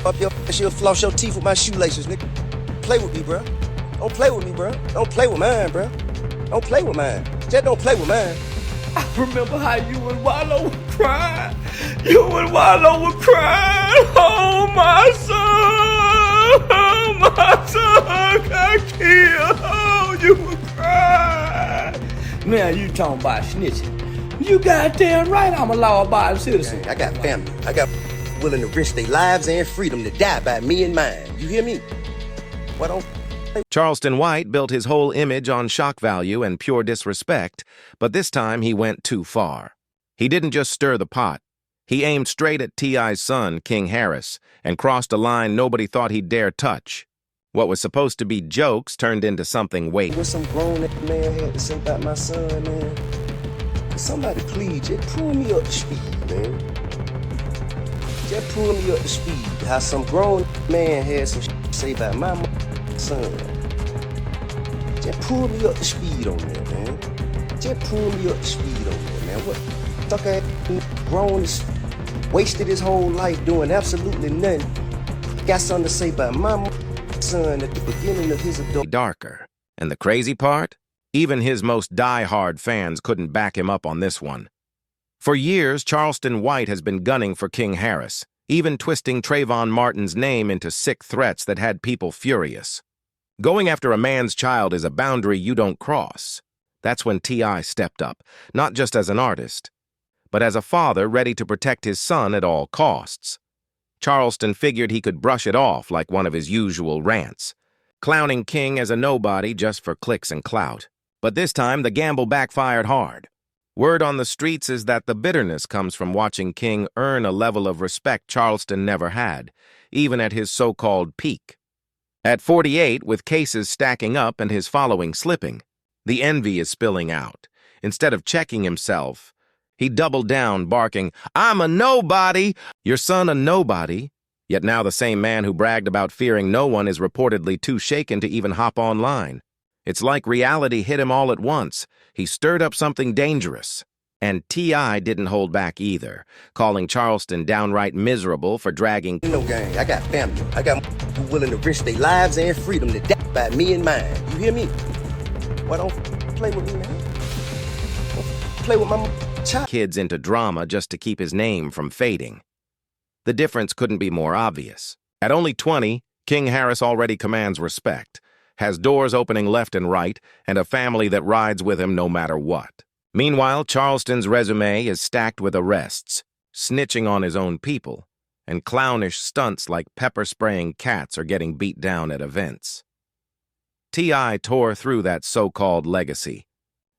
up your she'll floss your teeth with my shoelaces, nigga. Play with me, bro. Don't play with me, bro. Don't play with mine, bro. Don't play with mine. Just don't play with mine. I remember how you and Wallow were crying. You and Wallow were crying. Oh, my son. Oh, my son got killed. Oh, you were crying. Now you talking about snitching. You goddamn right I'm a law-abiding citizen. I got family. I got willing to risk their lives and freedom to die by me and mine. You hear me? Why don't... Charleston White built his whole image on shock value and pure disrespect, but this time he went too far. He didn't just stir the pot. He aimed straight at T.I.'s son, King Harris, and crossed a line nobody thought he'd dare touch. What was supposed to be jokes turned into something weighty. What some grown man had to say about my son, man? Somebody please, just pull me up to speed, man. Just pull me up to speed. How some grown man had some to say about my son. Just pull me up to speed on that, man. Just pull me up to speed on that, man. What fuck ass grown is wasted his whole life doing absolutely nothing. Got something to say about my son at the beginning of his adult. Darker. And the crazy part? Even his most die-hard fans couldn't back him up on this one. For years, Charleston White has been gunning for King Harris, even twisting Trayvon Martin's name into sick threats that had people furious. Going after a man's child is a boundary you don't cross. That's when T.I. stepped up, not just as an artist, but as a father ready to protect his son at all costs. Charleston figured he could brush it off like one of his usual rants, clowning King as a nobody just for clicks and clout. But this time, the gamble backfired hard. Word on the streets is that the bitterness comes from watching King earn a level of respect Charleston never had, even at his so-called peak. At 48, with cases stacking up and his following slipping, the envy is spilling out. Instead of checking himself, he doubled down, barking, "I'm a nobody! Your son a nobody?" Yet now the same man who bragged about fearing no one is reportedly too shaken to even hop online. It's like reality hit him all at once. He stirred up something dangerous. And T.I. didn't hold back either, calling Charleston downright miserable for dragging... No gang, I got family. I got who willing to risk their lives and freedom to die by me and mine. You hear me? Why don't play with me, man? Don't play with my child. Kids into drama just to keep his name from fading. The difference couldn't be more obvious. At only 20, King Harris already commands respect, has doors opening left and right, and a family that rides with him no matter what. Meanwhile, Charleston's resume is stacked with arrests, snitching on his own people, and clownish stunts like pepper-spraying cats or getting beat down at events. T.I. tore through that so-called legacy,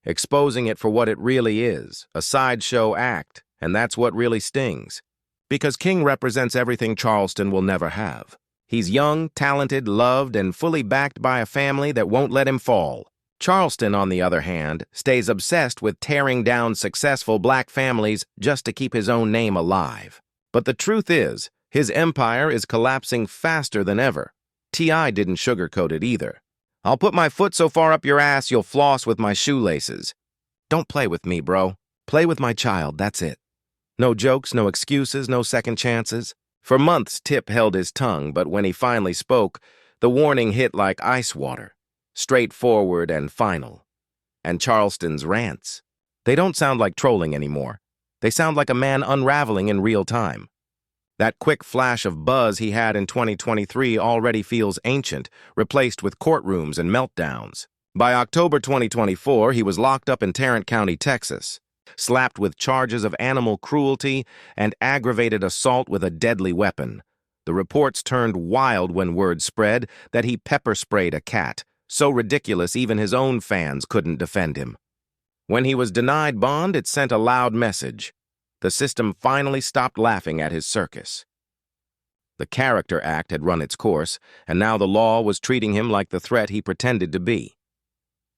exposing it for what it really is, a sideshow act, and that's what really stings. Because King represents everything Charleston will never have. He's young, talented, loved, and fully backed by a family that won't let him fall. Charleston, on the other hand, stays obsessed with tearing down successful black families just to keep his own name alive. But the truth is, his empire is collapsing faster than ever. T.I. didn't sugarcoat it either. "I'll put my foot so far up your ass you'll floss with my shoelaces." Don't play with me, bro. Play with my child, that's it. No jokes, no excuses, no second chances. For months, Tip held his tongue, but when he finally spoke, the warning hit like ice water. Straightforward and final. And Charleston's rants. They don't sound like trolling anymore. They sound like a man unraveling in real time. That quick flash of buzz he had in 2023 already feels ancient, replaced with courtrooms and meltdowns. By October 2024, he was locked up in Tarrant County, Texas, slapped with charges of animal cruelty and aggravated assault with a deadly weapon. The reports turned wild when word spread that he pepper-sprayed a cat, so ridiculous even his own fans couldn't defend him. When he was denied bond, it sent a loud message. The system finally stopped laughing at his circus. The Character Act had run its course, and now the law was treating him like the threat he pretended to be.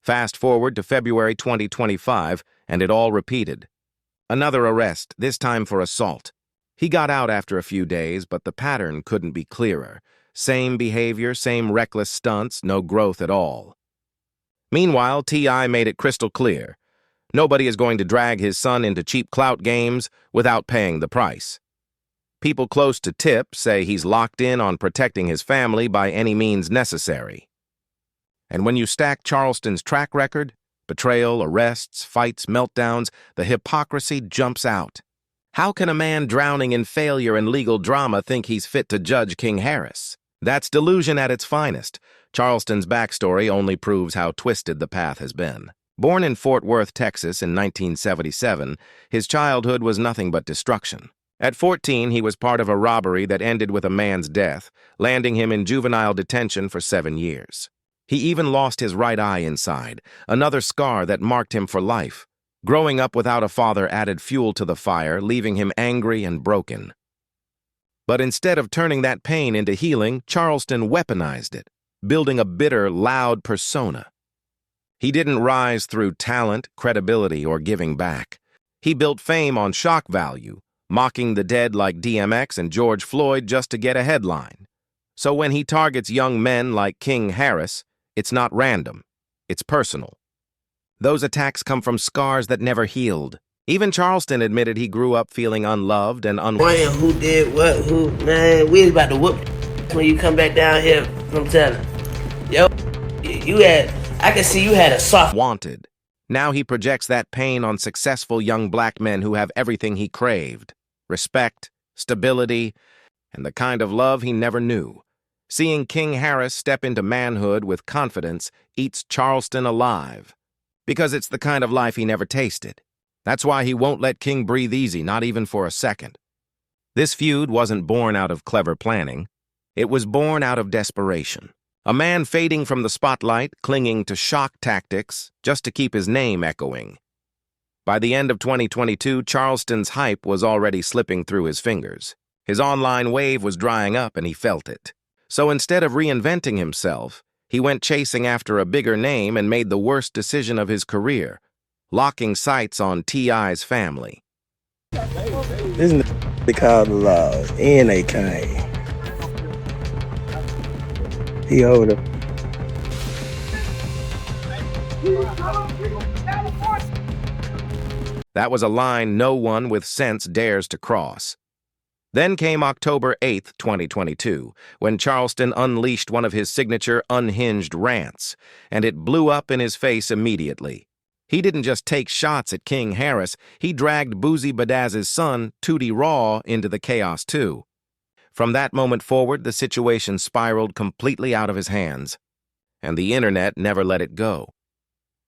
Fast forward to February 2025, and it all repeated. Another arrest, this time for assault. He got out after a few days, but the pattern couldn't be clearer. Same behavior, same reckless stunts, no growth at all. Meanwhile, T.I. made it crystal clear. Nobody is going to drag his son into cheap clout games without paying the price. People close to Tip say he's locked in on protecting his family by any means necessary. And when you stack Charleston's track record, betrayal, arrests, fights, meltdowns, the hypocrisy jumps out. How can a man drowning in failure and legal drama think he's fit to judge King Harris? That's delusion at its finest. Charleston's backstory only proves how twisted the path has been. Born in Fort Worth, Texas in 1977, his childhood was nothing but destruction. At 14, he was part of a robbery that ended with a man's death, landing him in juvenile detention for 7 years. He even lost his right eye inside, another scar that marked him for life. Growing up without a father added fuel to the fire, leaving him angry and broken. But instead of turning that pain into healing, Charleston weaponized it, building a bitter, loud persona. He didn't rise through talent, credibility, or giving back. He built fame on shock value, mocking the dead like DMX and George Floyd just to get a headline. So when he targets young men like King Harris, it's not random, it's personal. Those attacks come from scars that never healed. Even Charleston admitted he grew up feeling unloved and Man, who did what, who, man, we was about to whoop when you come back down here from telling. Yo, I can see you had a soft wanted. Now he projects that pain on successful young black men who have everything he craved. Respect, stability, and the kind of love he never knew. Seeing King Harris step into manhood with confidence eats Charleston alive. Because it's the kind of life he never tasted. That's why he won't let King breathe easy, not even for a second. This feud wasn't born out of clever planning. It was born out of desperation. A man fading from the spotlight, clinging to shock tactics just to keep his name echoing. By the end of 2022, Charleston's hype was already slipping through his fingers. His online wave was drying up and he felt it. So instead of reinventing himself, he went chasing after a bigger name and made the worst decision of his career, locking sights on T.I.'s family. This is they called the laws, and they came. He hold up. That was a line no one with sense dares to cross. Then came October 8, 2022, when Charleston unleashed one of his signature unhinged rants, and it blew up in his face immediately. He didn't just take shots at King Harris, he dragged Boozy Badazz's son, Tootie Raw, into the chaos too. From that moment forward, the situation spiraled completely out of his hands, and the internet never let it go.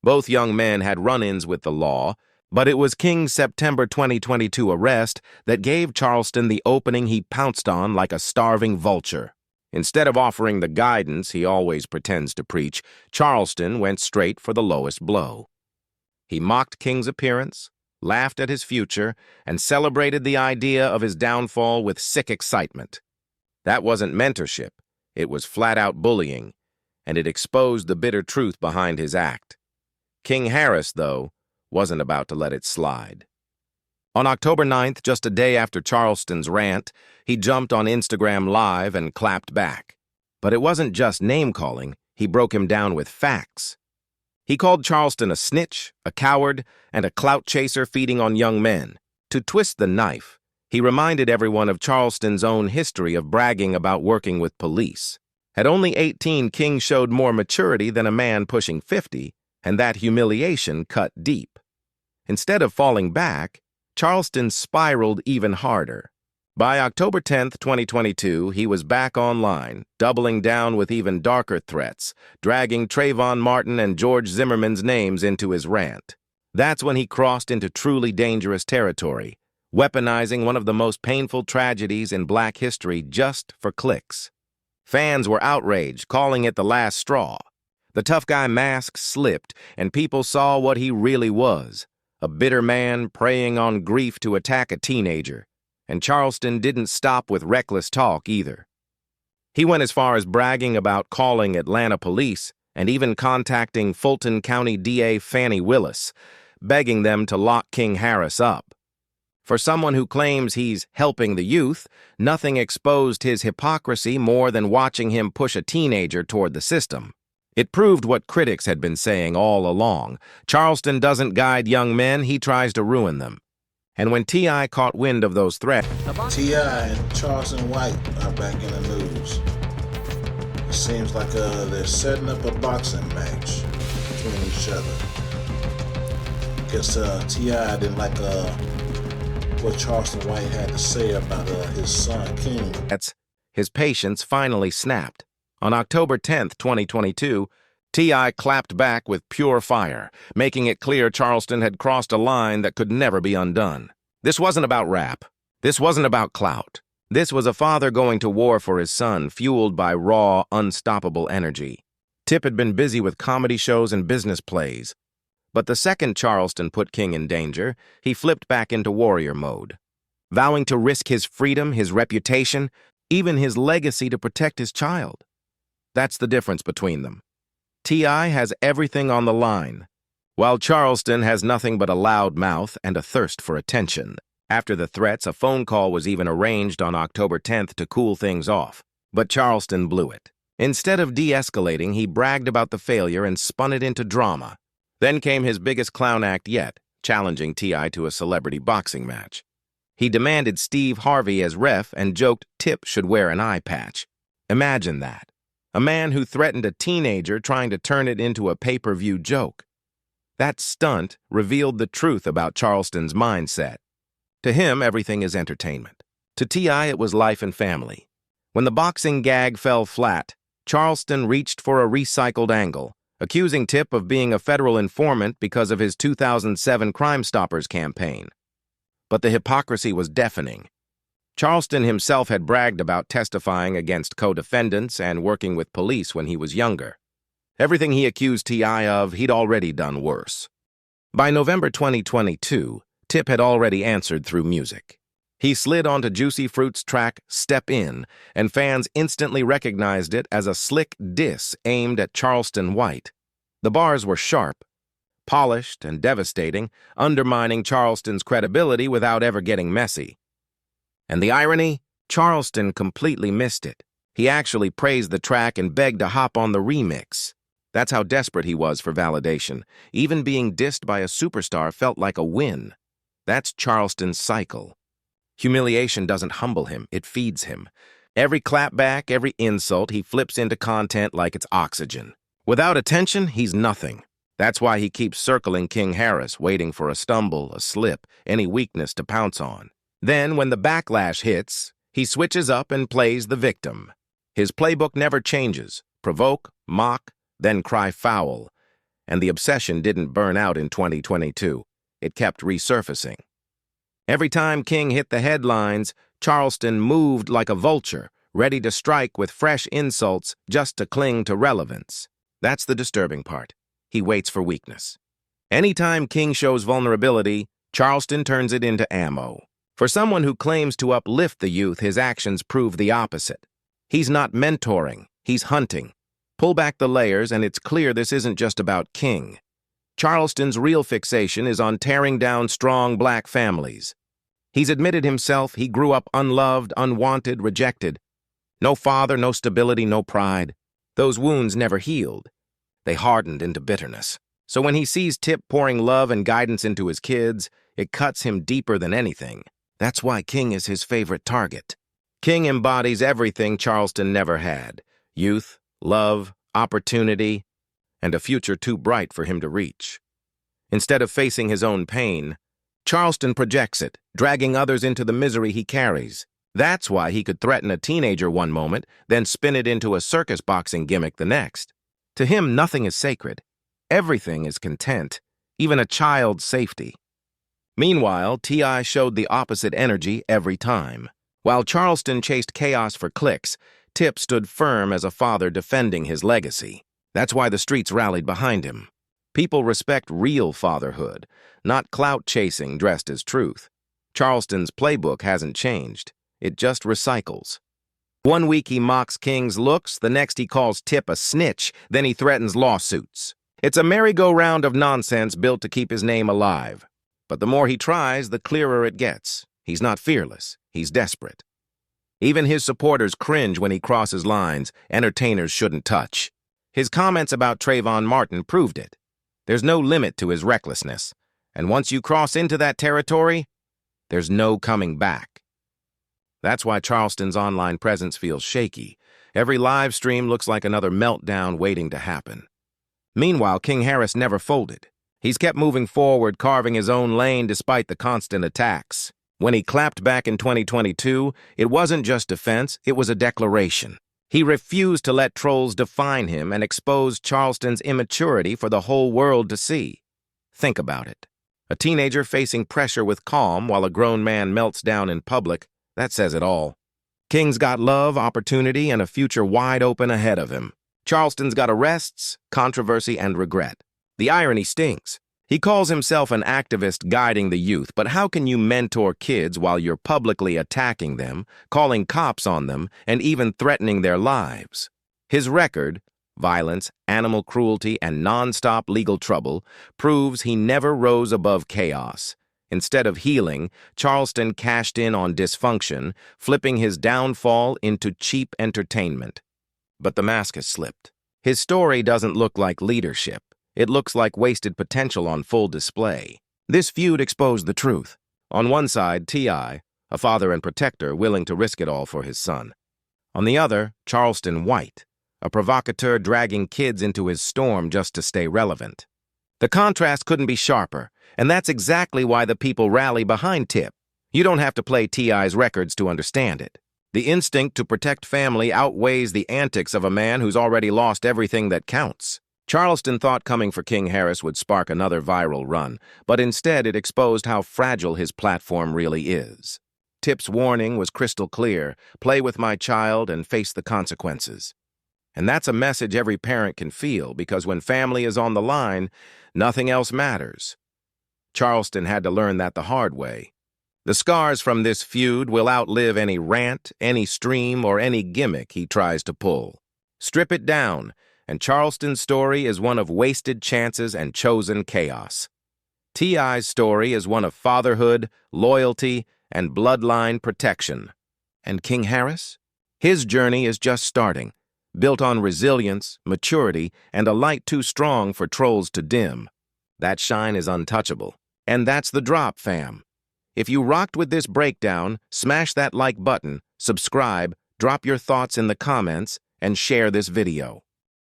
Both young men had run-ins with the law, but it was King's September 2022 arrest that gave Charleston the opening he pounced on like a starving vulture. Instead of offering the guidance he always pretends to preach, Charleston went straight for the lowest blow. He mocked King's appearance, laughed at his future, and celebrated the idea of his downfall with sick excitement. That wasn't mentorship, it was flat-out bullying, and it exposed the bitter truth behind his act. King Harris, though, wasn't about to let it slide. On October 9th, just a day after Charleston's rant, he jumped on Instagram Live and clapped back. But it wasn't just name-calling, he broke him down with facts. He called Charleston a snitch, a coward, and a clout chaser feeding on young men. To twist the knife, he reminded everyone of Charleston's own history of bragging about working with police. At only 18, King showed more maturity than a man pushing 50, and that humiliation cut deep. Instead of falling back, Charleston spiraled even harder. By October 10th, 2022, he was back online, doubling down with even darker threats, dragging Trayvon Martin and George Zimmerman's names into his rant. That's when he crossed into truly dangerous territory, weaponizing one of the most painful tragedies in black history just for clicks. Fans were outraged, calling it the last straw. The tough guy mask slipped, and people saw what he really was, a bitter man preying on grief to attack a teenager. And Charleston didn't stop with reckless talk either. He went as far as bragging about calling Atlanta police and even contacting Fulton County DA Fannie Willis, begging them to lock King Harris up. For someone who claims he's helping the youth, nothing exposed his hypocrisy more than watching him push a teenager toward the system. It proved what critics had been saying all along. Charleston doesn't guide young men, he tries to ruin them. And when T.I. caught wind of those threats, T.I. and Charleston White are back in the news. It seems like they're setting up a boxing match between each other. Guess T.I. didn't like what Charleston White had to say about his son, King. his patience finally snapped. On October 10th, 2022, T.I. clapped back with pure fire, making it clear Charleston had crossed a line that could never be undone. This wasn't about rap. This wasn't about clout. This was a father going to war for his son, fueled by raw, unstoppable energy. Tip had been busy with comedy shows and business plays. But the second Charleston put King in danger, he flipped back into warrior mode, vowing to risk his freedom, his reputation, even his legacy to protect his child. That's the difference between them. T.I. has everything on the line, while Charleston has nothing but a loud mouth and a thirst for attention. After the threats, a phone call was even arranged on October 10th to cool things off. But Charleston blew it. Instead of de-escalating, he bragged about the failure and spun it into drama. Then came his biggest clown act yet, challenging T.I. to a celebrity boxing match. He demanded Steve Harvey as ref and joked Tip should wear an eye patch. Imagine that. A man who threatened a teenager trying to turn it into a pay-per-view joke. That stunt revealed the truth about Charleston's mindset. To him, everything is entertainment. To T.I., it was life and family. When the boxing gag fell flat, Charleston reached for a recycled angle, accusing Tip of being a federal informant because of his 2007 Crime Stoppers campaign. But the hypocrisy was deafening. Charleston himself had bragged about testifying against co-defendants and working with police when he was younger. Everything he accused T.I. of, he'd already done worse. By November 2022, Tip had already answered through music. He slid onto Juicy Fruit's track Step In, and fans instantly recognized it as a slick diss aimed at Charleston White. The bars were sharp, polished, and devastating, undermining Charleston's credibility without ever getting messy. And the irony? Charleston completely missed it. He actually praised the track and begged to hop on the remix. That's how desperate he was for validation. Even being dissed by a superstar felt like a win. That's Charleston's cycle. Humiliation doesn't humble him, it feeds him. Every clapback, every insult, he flips into content like it's oxygen. Without attention, he's nothing. That's why he keeps circling King Harris, waiting for a stumble, a slip, any weakness to pounce on. Then, when the backlash hits, he switches up and plays the victim. His playbook never changes. Provoke, mock, then cry foul. And the obsession didn't burn out in 2022. It kept resurfacing. Every time King hit the headlines, Charleston moved like a vulture, ready to strike with fresh insults just to cling to relevance. That's the disturbing part. He waits for weakness. Anytime King shows vulnerability, Charleston turns it into ammo. For someone who claims to uplift the youth, his actions prove the opposite. He's not mentoring, he's hunting. Pull back the layers and it's clear this isn't just about King. Charleston's real fixation is on tearing down strong black families. He's admitted himself he grew up unloved, unwanted, rejected. No father, no stability, no pride. Those wounds never healed. They hardened into bitterness. So when he sees Tip pouring love and guidance into his kids, it cuts him deeper than anything. That's why King is his favorite target. King embodies everything Charleston never had: youth, love, opportunity, and a future too bright for him to reach. Instead of facing his own pain, Charleston projects it, dragging others into the misery he carries. That's why he could threaten a teenager one moment, then spin it into a circus boxing gimmick the next. To him, nothing is sacred. Everything is content, even a child's safety. Meanwhile, T.I. showed the opposite energy every time. While Charleston chased chaos for clicks, Tip stood firm as a father defending his legacy. That's why the streets rallied behind him. People respect real fatherhood, not clout chasing dressed as truth. Charleston's playbook hasn't changed. It just recycles. One week he mocks King's looks, the next he calls Tip a snitch, then he threatens lawsuits. It's a merry-go-round of nonsense built to keep his name alive. But the more he tries, the clearer it gets. He's not fearless. He's desperate. Even his supporters cringe when he crosses lines entertainers shouldn't touch. His comments about Trayvon Martin proved it. There's no limit to his recklessness. And once you cross into that territory, There's no coming back. That's why Charleston's online presence feels shaky. Every live stream looks like another meltdown waiting to happen. Meanwhile, King Harris never folded. He's kept moving forward, carving his own lane despite the constant attacks. When he clapped back in 2022, it wasn't just defense, it was a declaration. He refused to let trolls define him and exposed Charleston's immaturity for the whole world to see. Think about it. A teenager facing pressure with calm while a grown man melts down in public, that says it all. King's got love, opportunity, and a future wide open ahead of him. Charleston's got arrests, controversy, and regret. The irony stings. He calls himself an activist guiding the youth, but how can you mentor kids while you're publicly attacking them, calling cops on them, and even threatening their lives? His record, violence, animal cruelty, and non-stop legal trouble, proves he never rose above chaos. Instead of healing, Charleston cashed in on dysfunction, flipping his downfall into cheap entertainment. But the mask has slipped. His story doesn't look like leadership. It looks like wasted potential on full display. This feud exposed the truth. On one side, T.I., a father and protector willing to risk it all for his son. On the other, Charleston White, a provocateur dragging kids into his storm just to stay relevant. The contrast couldn't be sharper, and that's exactly why the people rally behind Tip. You don't have to play T.I.'s records to understand it. The instinct to protect family outweighs the antics of a man who's already lost everything that counts. Charleston thought coming for King Harris would spark another viral run, but instead it exposed how fragile his platform really is. Tip's warning was crystal clear: play with my child and face the consequences. And that's a message every parent can feel, because when family is on the line, nothing else matters. Charleston had to learn that the hard way. The scars from this feud will outlive any rant, any stream, or any gimmick he tries to pull. Strip it down, and Charleston's story is one of wasted chances and chosen chaos. T.I.'s story is one of fatherhood, loyalty, and bloodline protection. And King Harris? His journey is just starting, built on resilience, maturity, and a light too strong for trolls to dim. That shine is untouchable. And that's the drop, fam. If you rocked with this breakdown, smash that like button, subscribe, drop your thoughts in the comments, and share this video.